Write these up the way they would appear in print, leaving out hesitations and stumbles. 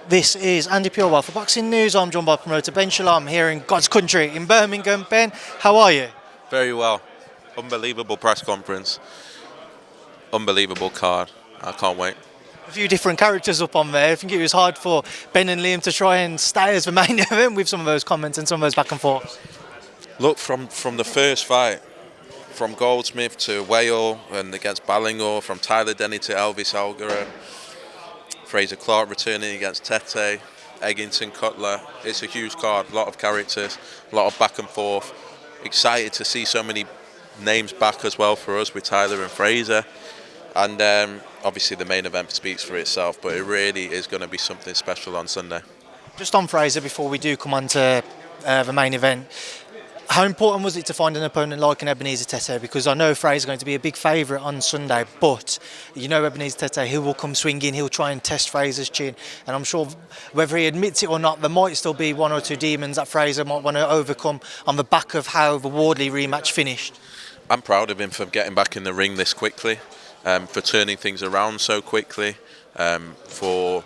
This is Andi Purewal for Boxing News. I'm joined by promoter Benn Shalom here in God's country in Birmingham. Ben, how are you? Very well. Unbelievable press conference. Unbelievable card. I can't wait. A few different characters up on there. I think it was hard for Ben and Liam to try and stay as the main event with some of those comments and some of those back and forth. Look, from the first fight, from Goldsmith to Whale and against Ballinger, from Tyler Denny to Elvis Algera, Frazer Clarke returning against Tete, Eggington, Cutler. It's a huge card, a lot of characters, a lot of back and forth. Excited to see so many names back as well for us with Tyler and Frazer. And obviously the main event speaks for itself, but it really is going to be something special on Sunday. Just on Frazer, before we do come on to the main event, how important was it to find an opponent like an Ebenezer Tete? Because I know Frazer's going to be a big favourite on Sunday, but you know Ebenezer Tete, he will come swinging, he'll try and test Frazer's chin, and I'm sure whether he admits it or not, there might still be one or two demons that Frazer might want to overcome on the back of how the Wardley rematch finished. I'm proud of him for getting back in the ring this quickly, for turning things around so quickly, for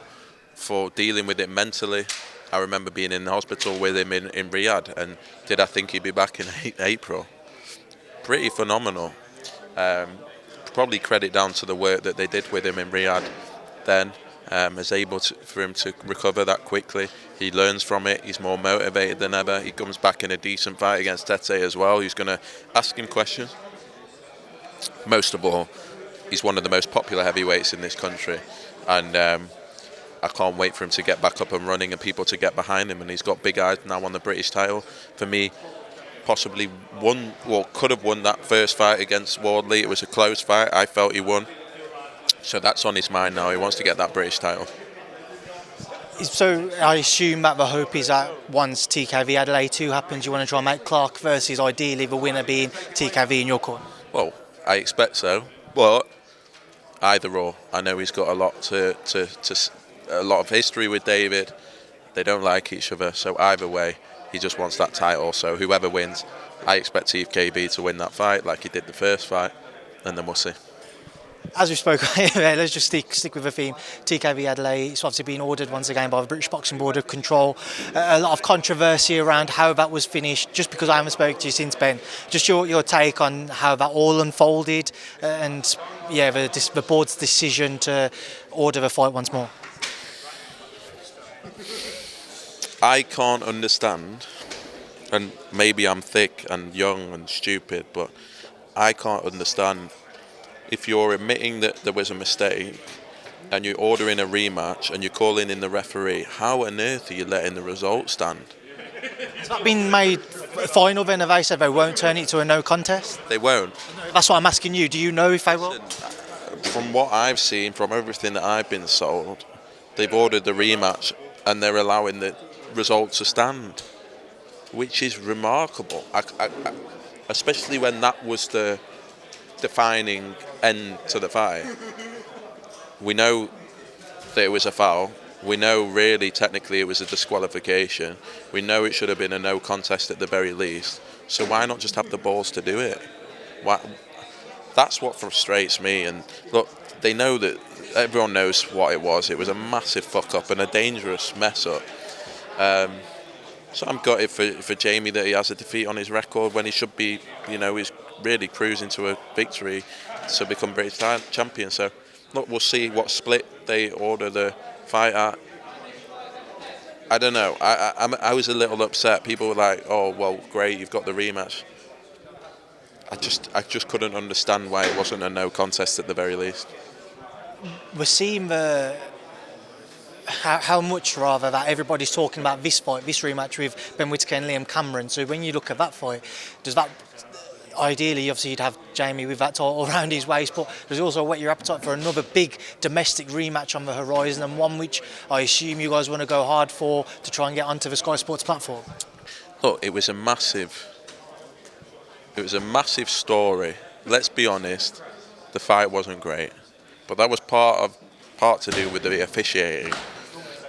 dealing with it mentally. I remember being in the hospital with him in Riyadh, and did I think he'd be back in April? Pretty phenomenal. Probably credit down to the work that they did with him in Riyadh then, is able for him to recover that quickly. He learns from it, he's more motivated than ever. He comes back in a decent fight against Tete as well. He's going to ask him questions. Most of all, he's one of the most popular heavyweights in this country, and I can't wait for him to get back up and running and people to get behind him. And he's got big eyes now on the British title. For me, possibly could have won that first fight against Wardley. It was a close fight. I felt he won. So that's on his mind now. He wants to get that British title. So I assume that the hope is that once TKV Adelaide 2 happens, you want to try and make Clarke versus ideally the winner being TKV in your corner. Well, I expect so. But either or. I know he's got a lot a lot of history with David. They don't like each other, so either way he just wants that title. So whoever wins, I expect TKV to win that fight like he did the first fight, and then we'll see. As we spoke, let's just stick with the theme. TKV Adelaide, it's obviously been ordered once again by the British Boxing Board of Control. A lot of controversy around how that was finished. Just because I haven't spoken to you since, Ben, just your take on how that all unfolded, and yeah, the board's decision to order the fight once more. I can't understand, and maybe I'm thick and young and stupid, but I can't understand if you're admitting that there was a mistake and you're ordering a rematch and you're calling in the referee, how on earth are you letting the result stand? Has that been made final then? Have they said they won't turn it to a no contest? They won't. That's what I'm asking you. Do you know if they will? From what I've seen, from everything that I've been sold, they've ordered the rematch and they're allowing the result to stand, which is remarkable. Especially when that was the defining end to the fight. We know that it was a foul. We know really technically it was a disqualification. We know it should have been a no contest at the very least. So why not just have the balls to do it? Why? That's what frustrates me. And look, they know that everyone knows what it was. It was a massive fuck up and a dangerous mess up. So I'm gutted for Jamie that he has a defeat on his record when he should be, he's really cruising to a victory to become British champion. So look, we'll see what split they order the fight at. I don't know. I was a little upset. People were like, "Oh, well, great, you've got the rematch." I just couldn't understand why it wasn't a no contest at the very least. We're seeing how much rather that everybody's talking about this fight, this rematch with Ben Whittaker and Liam Cameron. So when you look at that fight, does that ideally, obviously you'd have Jamie with that title around his waist, but does it also whet your appetite for another big domestic rematch on the horizon, and one which I assume you guys want to go hard for to try and get onto the Sky Sports platform? Look, it was a massive story. Let's be honest, the fight wasn't great, but that was part to do with the officiating.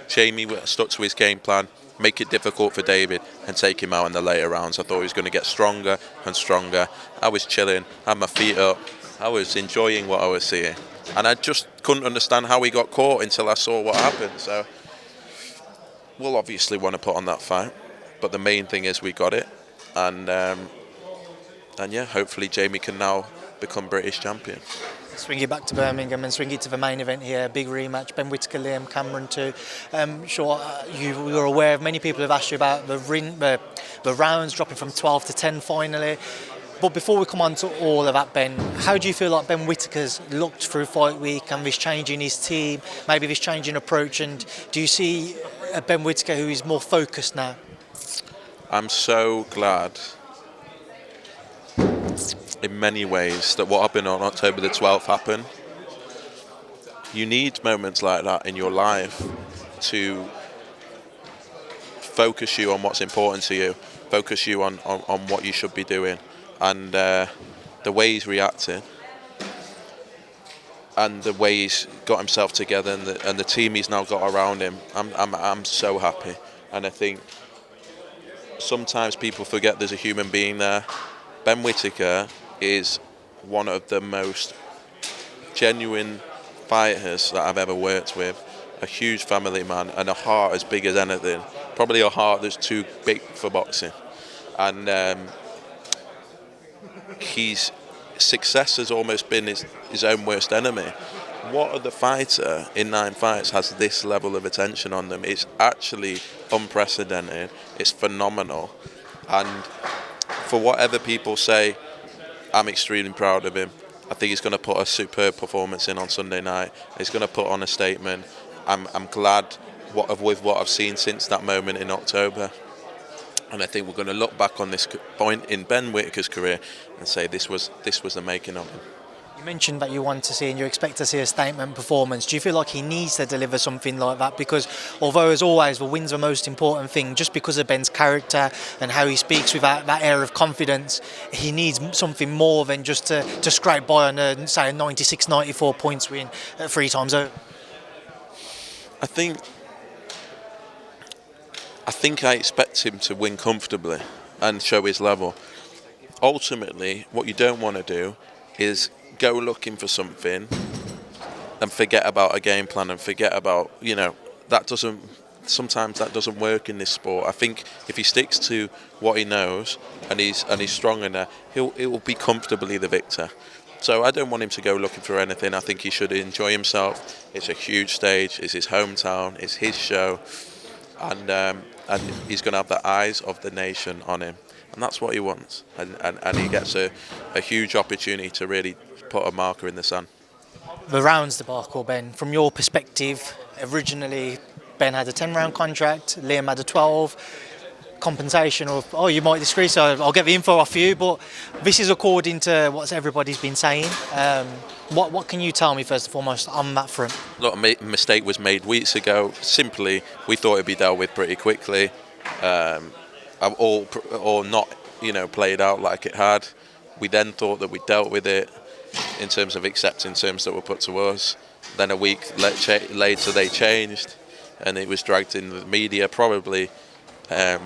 Jamie stuck to his game plan, make it difficult for David and take him out in the later rounds. I thought he was going to get stronger and stronger. I was chilling, had my feet up, I was enjoying what I was seeing, and I just couldn't understand how he got caught until I saw what happened. So we'll obviously want to put on that fight, but the main thing is we got it, and yeah, hopefully Jamie can now become British champion. Swing it back to Birmingham and swing it to the main event here, big rematch, Benn Whittaker-Cameron too. Sure, you're aware of, many people have asked you about the rounds dropping from 12 to 10 finally. But before we come on to all of that, Ben, how do you feel like Benn Whittaker's looked through fight week and this change in his team, maybe this change in approach, and do you see a Benn Whittaker who is more focused now? I'm so glad in many ways that what happened on October the 12th happened. You need moments like that in your life to focus you on what's important to you, focus you on what you should be doing. And the way he's reacted and the way he's got himself together and the team he's now got around him, I'm so happy. And I think sometimes people forget there's a human being there. Benn Whittaker is one of the most genuine fighters that I've ever worked with. A huge family man and a heart as big as anything. Probably a heart that's too big for boxing. And his success has almost been his own worst enemy. What other fighter in 9 fights has this level of attention on them? It's actually unprecedented. It's phenomenal. And for whatever people say, I'm extremely proud of him. I think he's going to put a superb performance in on Sunday night. He's going to put on a statement. I'm glad with what I've seen since that moment in October. And I think we're going to look back on this point in Benn Whittaker's career and say this was the making of him. You mentioned that you want to see and you expect to see a statement performance. Do you feel like he needs to deliver something like that? Because although, as always, the win's the most important thing, just because of Benn's character and how he speaks with that air of confidence, he needs something more than just to scrape by on, say, a 96, 94 points win 3 times over. I think I expect him to win comfortably and show his level. Ultimately, what you don't want to do is go looking for something and forget about a game plan and forget about, sometimes that doesn't work in this sport. I think if he sticks to what he knows and he's strong in there, he'll be comfortably the victor. So I don't want him to go looking for anything. I think he should enjoy himself. It's a huge stage. It's his hometown. It's his show. And he's going to have the eyes of the nation on him. And that's what he wants. And he gets a huge opportunity to really put a marker in the sand. The rounds debacle, Ben, from your perspective, originally Ben had a 10-round contract, Liam had a 12. Compensation of, you might disagree, so I'll get the info off you, but this is according to what everybody's been saying. What can you tell me first and foremost on that front? Look, a mistake was made weeks ago. Simply, we thought it'd be dealt with pretty quickly, or not, played out like it had. We then thought that we dealt with it in terms of accepting terms that were put to us. Then a week later they changed, and it was dragged in the media, probably they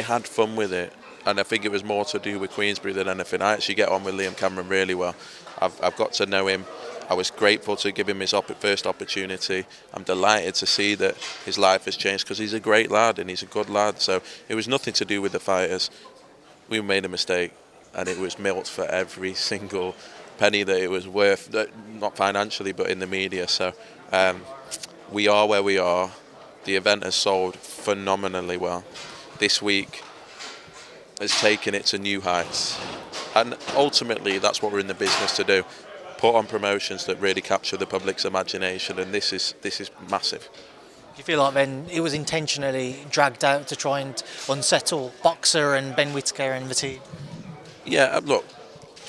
had fun with it, and I think it was more to do with Queensberry than anything. I actually get on with Liam Cameron really well. I've got to know him. I was grateful to give him his first opportunity. I'm delighted to see that his life has changed because he's a great lad and he's a good lad. So it was nothing to do with the fighters. We made a mistake, and it was milked for every single penny that it was worth, not financially but in the media. So we are where we are. The event has sold phenomenally well. This week has taken it to new heights, and ultimately that's what we're in the business to do: put on promotions that really capture the public's imagination, and this is massive. Do you feel like then it was intentionally dragged out to try and unsettle Boxer and Benn Whittaker and the team? Yeah, look,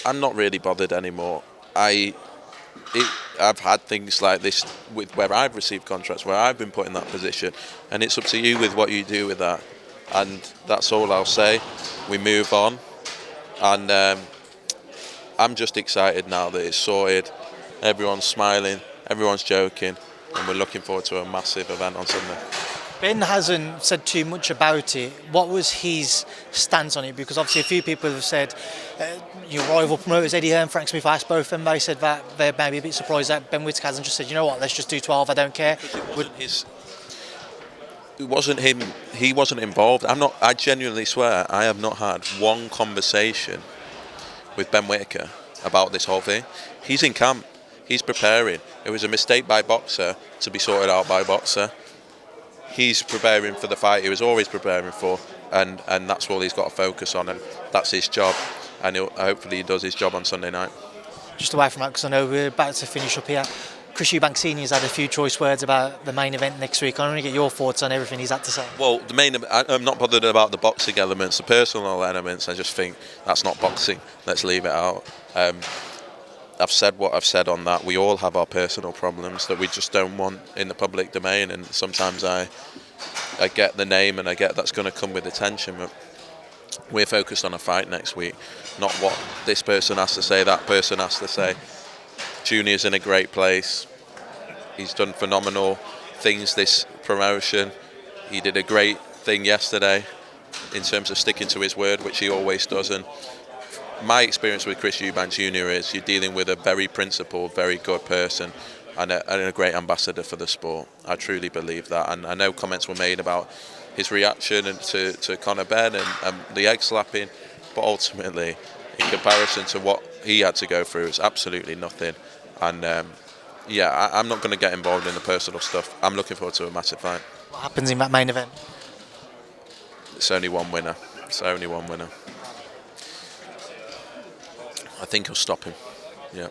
I'm not really bothered anymore. I've had things like this with where I've received contracts, where I've been put in that position, and it's up to you with what you do with that. And that's all I'll say. We move on, and I'm just excited now that it's sorted. Everyone's smiling, everyone's joking, and we're looking forward to a massive event on Sunday. Ben hasn't said too much about it. What was his stance on it? Because obviously a few people have said your rival promoters, Eddie Hearn, Frank Smith, asked both of them. They said that they're maybe a bit surprised that Ben Whittaker hasn't just said, you know what, let's just do 12, I don't care. It wasn't him. He wasn't involved. I genuinely swear, I have not had one conversation with Ben Whittaker about this whole thing. He's in camp. He's preparing. It was a mistake by Boxer to be sorted out by Boxer. He's preparing for the fight he was always preparing for, and that's all he's got to focus on, and that's his job. And hopefully he does his job on Sunday night. Just away from that, because I know we're about to finish up here. Eubank Sr has had a few choice words about the main event next week. I want to get your thoughts on everything he's had to say. Well, I'm not bothered about the boxing elements, the personal elements. I just think that's not boxing. Let's leave it out. I've said what I've said on that. We all have our personal problems that we just don't want in the public domain, and sometimes I get the name and I get that's going to come with attention, but we're focused on a fight next week, not what this person has to say, that person has to say. Junior's in a great place. He's done phenomenal things this promotion. He did a great thing yesterday in terms of sticking to his word, which he always does. And my experience with Eubank Jr is you're dealing with a very principled, very good person and a great ambassador for the sport. I truly believe that. And I know comments were made about his reaction to Conor Benn and the egg slapping, but ultimately, in comparison to what he had to go through, it's absolutely nothing. And I'm not going to get involved in the personal stuff. I'm looking forward to a massive fight. What happens in that main event? It's only one winner. It's only one winner. I think he'll stop him. Yeah.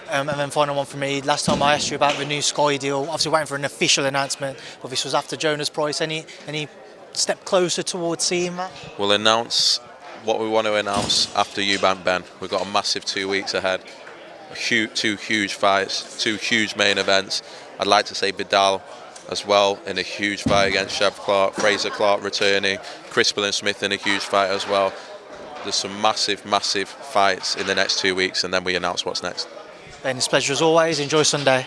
And then final one for me. Last time I asked you about the new Sky deal, obviously waiting for an official announcement, but this was after Jonas Price. Any step closer towards seeing that? We'll announce what we want to announce after Eubank Benn. We've got a massive 2 weeks ahead. Two huge fights, two huge main events. I'd like to say Vidal as well in a huge fight against Clarke, Frazer Clarke returning, Crispell and Smith in a huge fight as well. There's some massive fights in the next 2 weeks, and then we announce what's next. Ben, it's a pleasure as always. Enjoy Sunday.